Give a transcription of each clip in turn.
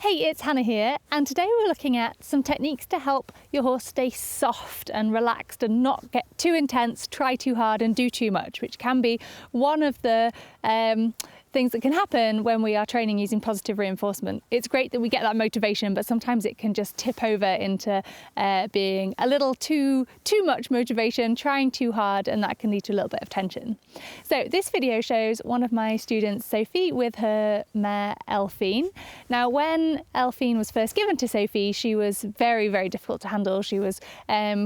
Hey, it's Hannah here, and today we're looking at some techniques to help your horse stay soft and relaxed and not get too intense, try too hard and do too much, which can be one of the things that can happen when we are training using positive reinforcement. It's great that we get that motivation, but sometimes it can just tip over into being a little too much motivation, trying too hard, and that can lead to a little bit of tension. So this video shows one of my students, Sophie, with her mare Elfine. Now, when Elfine was first given to Sophie, she was very, very difficult to handle. She was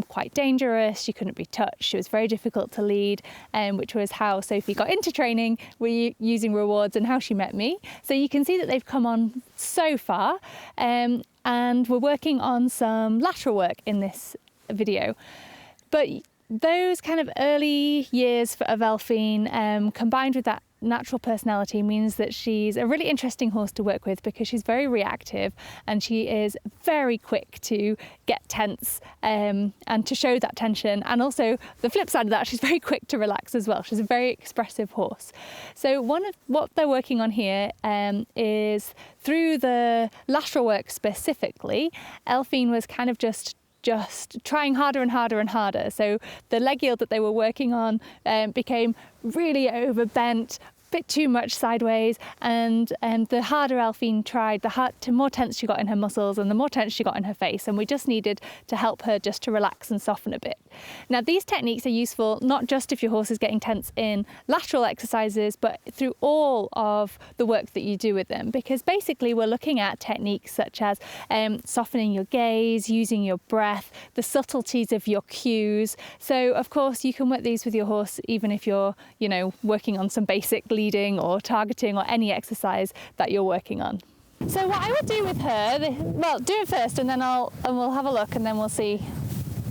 quite dangerous. She couldn't be touched. She was very difficult to lead, which was how Sophie got into training. We're using rewards and how she met me. So you can see that they've come on so far, and we're working on some lateral work in this video. But those kind of early years of Elfine, combined with that natural personality, means that she's a really interesting horse to work with because she's very reactive and she is very quick to get tense and to show that tension. And also the flip side of that, she's very quick to relax as well. She's a very expressive horse. So one of what they're working on here is through the lateral work specifically, Elfine was kind of just trying harder and harder and harder. So the leg yield that they were working on became really overbent, a bit too much sideways, and the harder Elfine tried, the more tense she got in her muscles and the more tense she got in her face, and we just needed to help her just to relax and soften a bit. Now, these techniques are useful not just if your horse is getting tense in lateral exercises, but through all of the work that you do with them, because basically we're looking at techniques such as softening your gaze, using your breath, the subtleties of your cues. So of course you can work these with your horse even if you're, working on some basic leading or targeting or any exercise that you're working on. So what I would do with her, well, do it first and then we'll have a look and then we'll see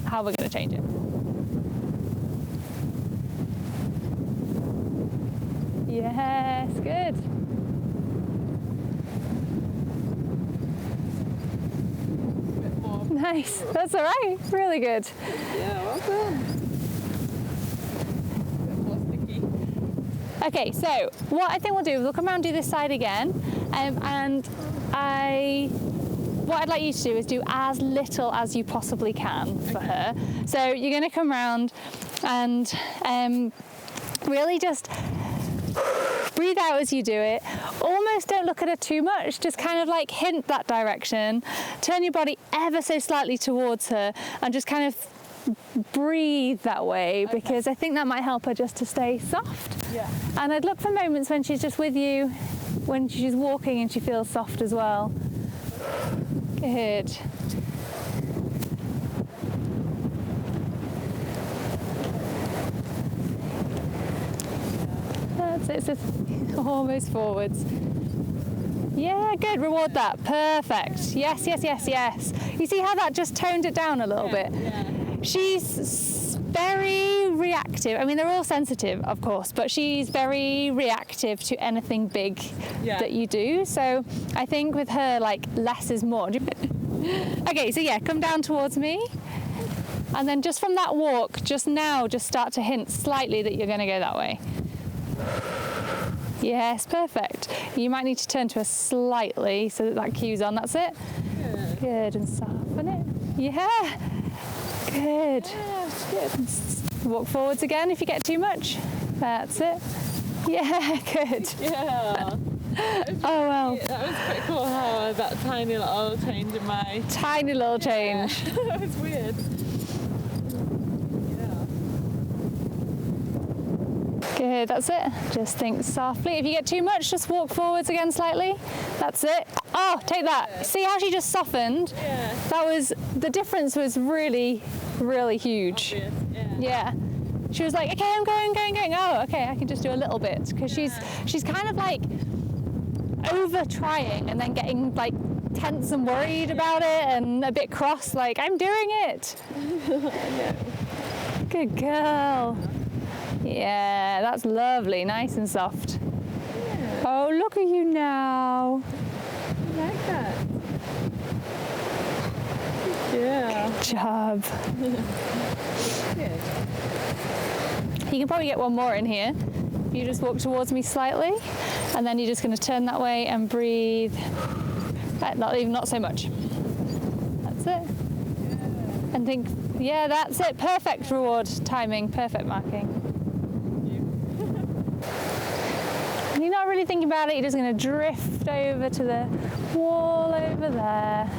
how we're going to change it. Yes, good. Nice, that's all right, really good. Yeah, well done. Okay, so what I think we'll do is we'll come around and do this side again, and what I'd like you to do is do as little as you possibly can for her. So you're going to come round and really just breathe out as you do it. Almost don't look at her too much, just kind of like hint that direction. Turn your body ever so slightly towards her and just kind of breathe that way, because I think that might help her just to stay soft. Yeah. And I'd look for moments when she's just with you, when she's walking and she feels soft as well. Good. That's it, so almost forwards. Yeah, good, reward that, perfect. Yes, yes, yes, yes. You see how that just toned it down a little bit? Yeah. She's very reactive. I mean, they're all sensitive, of course, but she's very reactive to anything big that you do. So I think with her, like, less is more. Okay, so yeah, come down towards me. And then just from that walk, just start to hint slightly that you're going to go that way. Yes, perfect. You might need to turn to her slightly so that cue's on. That's it. Good. Good, and soften it. Yeah. Good. Yeah, good. Walk forwards again if you get too much. That's it. Yeah, good. Yeah. Oh well. That was quite cool how that tiny little change in my... Tiny little change. Yeah. That was weird. Good, that's it. Just think softly. If you get too much, just walk forwards again slightly. That's it. Oh, take that. Yeah. See how she just softened? Yeah. The difference was really, really huge. Obvious. Yeah. She was like, okay, I'm going. Oh, okay, I can just do a little bit, because she's kind of like over trying and then getting like tense and worried about it and a bit cross, like, I'm doing it. Yeah. Good girl. Yeah, that's lovely, nice and soft. Yeah. Oh, look at you now. I like that. Yeah. Good job. Good. You can probably get one more in here. You just walk towards me slightly, and then you're just going to turn that way and breathe. Not so much. That's it. And think, yeah, that's it. Perfect reward timing, perfect marking. You're not really thinking about it, you're just going to drift over to the wall over there.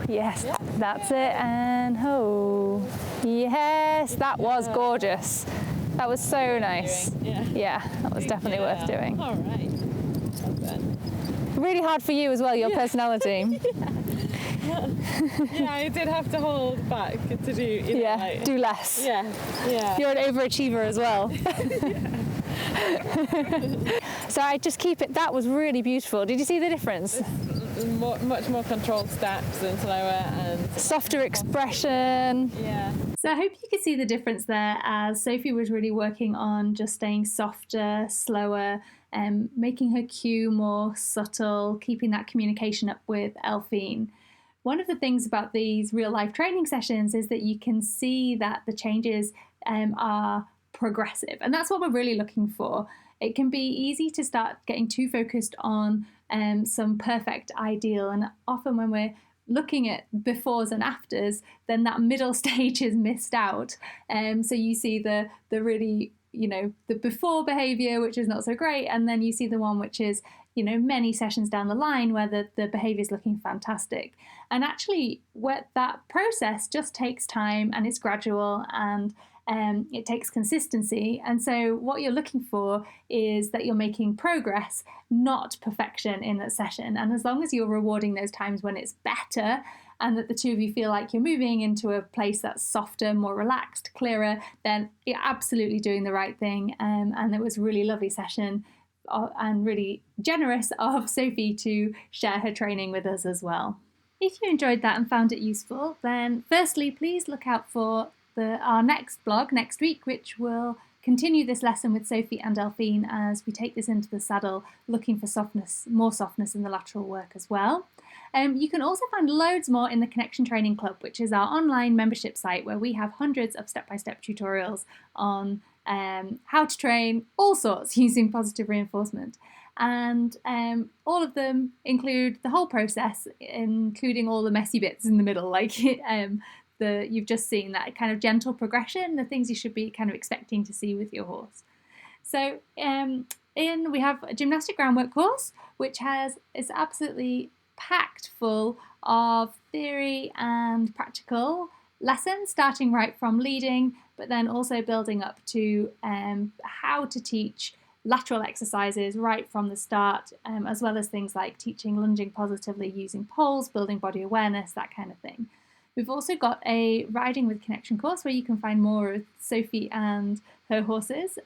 Yes, that's it, and yes, that was gorgeous. That was so nice. Yeah, that was definitely worth doing. All right. Really hard for you as well, your personality. Yeah, I did have to hold back to do. Do less. Yeah. You're an overachiever as well. So I just keep it. That was really beautiful. Did you see the difference? Much more controlled steps and slower and softer expression. Yeah. So I hope you could see the difference there, as Sophie was really working on just staying softer, slower, making her cue more subtle, keeping that communication up with Elfine. One of the things about these real life training sessions is that you can see that the changes are progressive, and that's what we're really looking for. It can be easy to start getting too focused on some perfect ideal, and often when we're looking at befores and afters, then that middle stage is missed out. So you see the really, the before behaviour, which is not so great, and then you see the one which is, many sessions down the line where the behaviour is looking fantastic. And actually, that process just takes time, and it's gradual, and it takes consistency. And so what you're looking for is that you're making progress, not perfection in that session. And as long as you're rewarding those times when it's better, and that the two of you feel like you're moving into a place that's softer, more relaxed, clearer, then you're absolutely doing the right thing. And it was a really lovely session, and really generous of Sophie to share her training with us as well. If you enjoyed that and found it useful, then firstly, please look out for our next blog next week, which will continue this lesson with Sophie and Elfine as we take this into the saddle, looking for softness, more softness in the lateral work as well. You can also find loads more in the Connection Training Club, which is our online membership site where we have hundreds of step-by-step tutorials on how to train all sorts using positive reinforcement. And all of them include the whole process, including all the messy bits in the middle, like you've just seen that kind of gentle progression, the things you should be kind of expecting to see with your horse. So we have a gymnastic groundwork course, which is absolutely packed full of theory and practical lessons, starting right from leading, but then also building up to how to teach lateral exercises right from the start, as well as things like teaching lunging positively using poles, building body awareness, that kind of thing. We've also got a Riding with Connection course where you can find more of Sophie and her horses,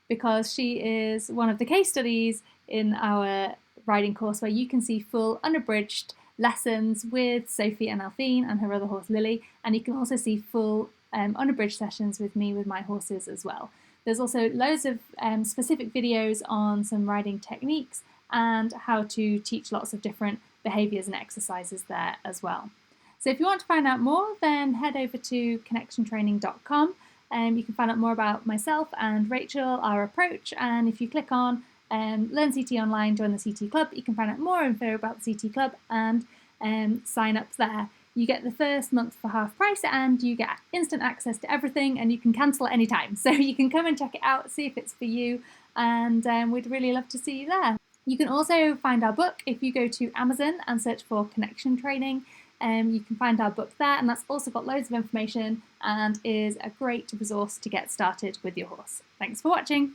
because she is one of the case studies in our riding course where you can see full unabridged lessons with Sophie and Elfine and her other horse Lily, and you can also see full unabridged sessions with me with my horses as well. There's also loads of specific videos on some riding techniques and how to teach lots of different behaviours and exercises there as well. So if you want to find out more, then head over to connectiontraining.com. You can find out more about myself and Rachel, our approach, and if you click on Learn CT Online, join the CT Club, you can find out more info about the CT Club and sign up there. You get the first month for half price, and you get instant access to everything, and you can cancel at any time. So you can come and check it out, see if it's for you, and we'd really love to see you there. You can also find our book if you go to Amazon and search for Connection Training. You can find our book there, and that's also got loads of information and is a great resource to get started with your horse. Thanks for watching.